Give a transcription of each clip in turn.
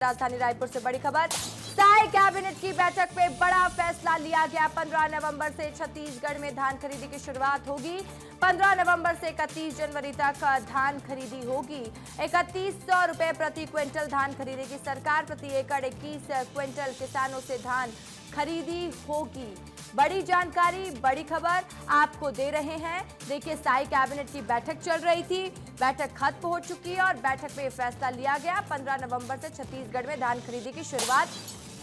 राजधानी रायपुर से बड़ी खबर। स्थायी कैबिनेट की बैठक में बड़ा फैसला लिया गया। 15 नवंबर से छत्तीसगढ़ में धान खरीदी की शुरुआत होगी। 15 नवंबर से 31 जनवरी तक धान खरीदी होगी। 3100 रुपए प्रति क्विंटल धान खरीदेगी सरकार। प्रति एकड़ 21 क्विंटल किसानों से धान खरीदी होगी। बड़ी जानकारी, बड़ी खबर आपको दे रहे हैं। देखिए, स्थायी कैबिनेट की बैठक चल रही थी, बैठक खत्म हो चुकी है और बैठक में फैसला लिया गया। 15 नवंबर से छत्तीसगढ़ में धान खरीदी की शुरुआत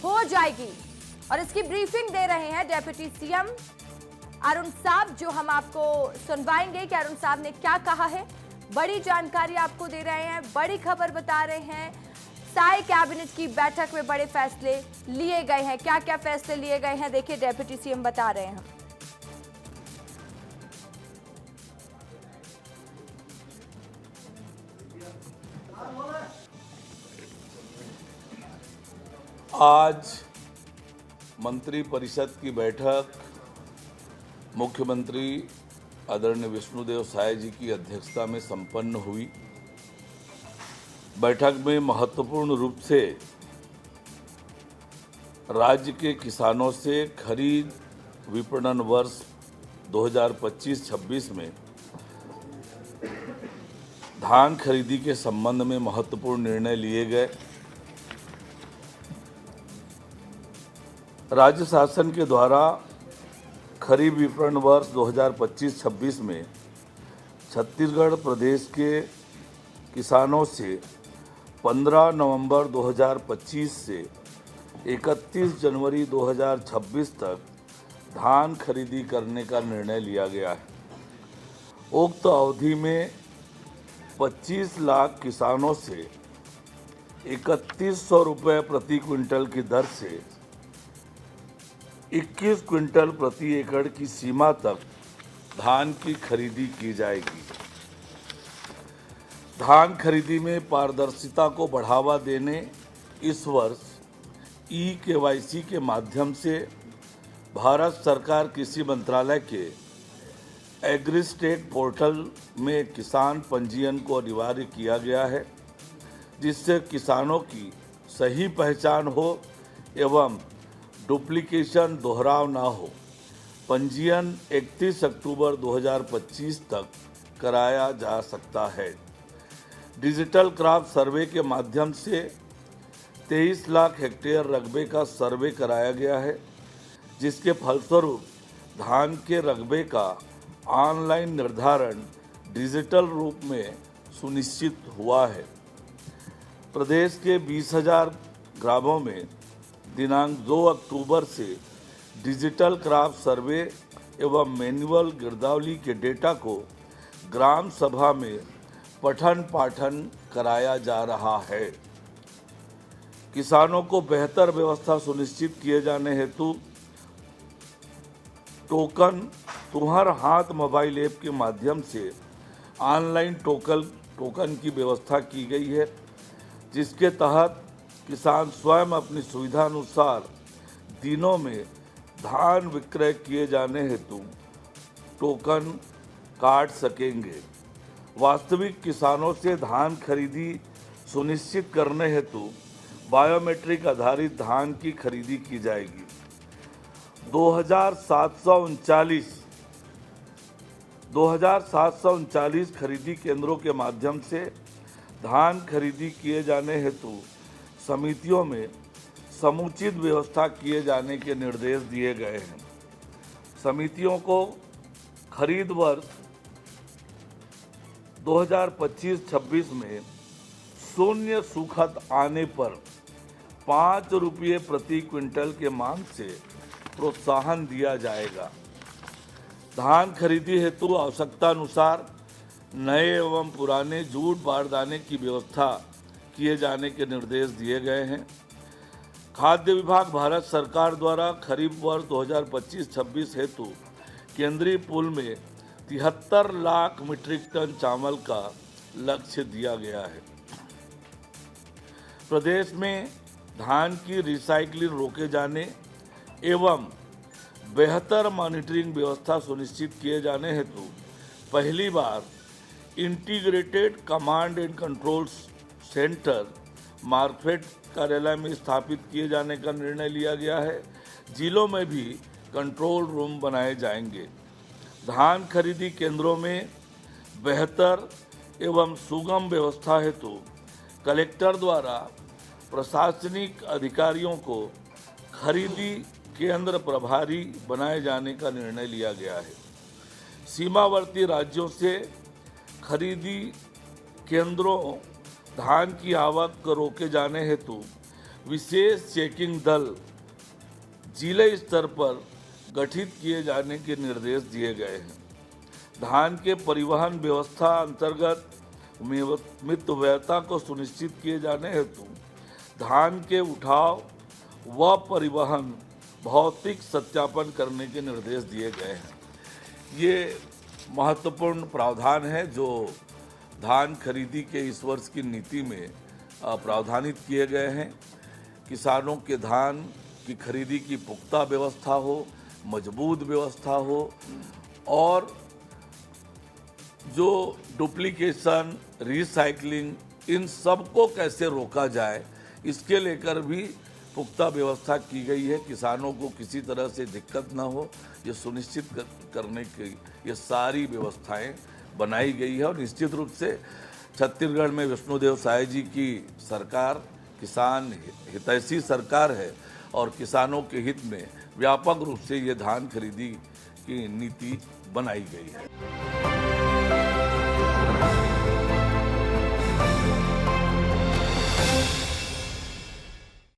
हो जाएगी और इसकी ब्रीफिंग दे रहे हैं डिप्टी सीएम अरुण साहब, जो हम आपको सुनवाएंगे कि अरुण साहब ने क्या कहा है। बड़ी जानकारी आपको दे रहे हैं, बड़ी खबर बता रहे हैं। स्थायी कैबिनेट की बैठक में बड़े फैसले लिए गए हैं। क्या क्या फैसले लिए गए हैं, देखिए डिप्टी सीएम बता रहे हैं। आज मंत्री परिषद की बैठक मुख्यमंत्री आदरणीय विष्णुदेव साय जी की अध्यक्षता में संपन्न हुई। बैठक में महत्वपूर्ण रूप से राज्य के किसानों से खरीद विपणन वर्ष 2025-26 में धान खरीदी के संबंध में महत्वपूर्ण निर्णय लिए गए। राज्य शासन के द्वारा खरीफ विपणन वर्ष 2025-26 में छत्तीसगढ़ प्रदेश के किसानों से 15 नवंबर 2025 से 31 जनवरी 2026 तक धान खरीदी करने का निर्णय लिया गया है। उक्त अवधि में 25 लाख किसानों से 3100 रुपये प्रति क्विंटल की दर से 21 क्विंटल प्रति एकड़ की सीमा तक धान की खरीदी की जाएगी। धान खरीदी में पारदर्शिता को बढ़ावा देने इस वर्ष ई-केवाईसी के माध्यम से भारत सरकार कृषि मंत्रालय के एग्रीस्टेट पोर्टल में किसान पंजीयन को अनिवार्य किया गया है, जिससे किसानों की सही पहचान हो एवं डुप्लीकेशन दोहराव ना हो। पंजीयन 31 अक्टूबर 2025 तक कराया जा सकता है। डिजिटल क्रॉप सर्वे के माध्यम से 23 लाख हेक्टेयर रकबे का सर्वे कराया गया है, जिसके फलस्वरूप धान के रकबे का ऑनलाइन निर्धारण डिजिटल रूप में सुनिश्चित हुआ है। प्रदेश के 20,000 ग्रामों में दिनांक 2 अक्टूबर से डिजिटल क्रॉप सर्वे एवं मैनुअल गिरदावली के डेटा को ग्राम सभा में पठन पाठन कराया जा रहा है। किसानों को बेहतर व्यवस्था सुनिश्चित किए जाने हेतु टोकन तुम्हार हाथ मोबाइल ऐप के माध्यम से ऑनलाइन टोकन की व्यवस्था की गई है, जिसके तहत किसान स्वयं अपनी सुविधा अनुसार दिनों में धान विक्रय किए जाने हेतु टोकन काट सकेंगे। वास्तविक किसानों से धान खरीदी सुनिश्चित करने हेतु बायोमेट्रिक आधारित धान की खरीदी की जाएगी। 2739 खरीदी केंद्रों के माध्यम से धान खरीदी किए जाने हेतु समितियों में समुचित व्यवस्था किए जाने के निर्देश दिए गए हैं। समितियों को खरीद वर्ष 2025-26 में शून्य सूखत आने पर 5 रुपये प्रति क्विंटल के मान से प्रोत्साहन दिया जाएगा। धान खरीदी हेतु आवश्यकता अनुसार नए एवं पुराने जूट बारदाने की व्यवस्था किए जाने के निर्देश दिए गए हैं। खाद्य विभाग भारत सरकार द्वारा खरीफ वर्ष 2025-26 हेतु केंद्रीय पूल में 73 लाख मीट्रिक टन चावल का लक्ष्य दिया गया है। प्रदेश में धान की रिसाइकलिंग रोके जाने एवं बेहतर मॉनिटरिंग व्यवस्था सुनिश्चित किए जाने हेतु पहली बार integrated command and control centre market कार्यालय में स्थापित किए जाने का निर्णय लिया गया है। जिलों में भी कंट्रोल रूम बनाए जाएंगे। धान खरीदी केंद्रों में बेहतर एवं सुगम व्यवस्था हेतु कलेक्टर द्वारा प्रशासनिक अधिकारियों को खरीदी केंद्र प्रभारी बनाए जाने का निर्णय लिया गया है। सीमावर्ती राज्यों से खरीदी केंद्रों धान की आवक को रोके जाने हेतु विशेष चेकिंग दल जिले स्तर पर गठित किए जाने के निर्देश दिए गए हैं। धान के परिवहन व्यवस्था अंतर्गत मितव्ययता को सुनिश्चित किए जाने हेतु धान के उठाव व परिवहन भौतिक सत्यापन करने के निर्देश दिए गए हैं। ये महत्वपूर्ण प्रावधान है जो धान खरीदी के इस वर्ष की नीति में प्रावधानित किए गए हैं। किसानों के धान की खरीदी की पुख्ता व्यवस्था हो, मजबूत व्यवस्था हो और जो डुप्लीकेशन, रिसाइकलिंग, इन सब को कैसे रोका जाए इसके लेकर भी पुख्ता व्यवस्था की गई है। किसानों को किसी तरह से दिक्कत ना हो ये सुनिश्चित करने की ये सारी व्यवस्थाएं बनाई गई है। और निश्चित रूप से छत्तीसगढ़ में विष्णुदेव साय जी की सरकार किसान हितैषी सरकार है और किसानों के हित में व्यापक रूप से ये धान खरीदी की नीति बनाई गई है।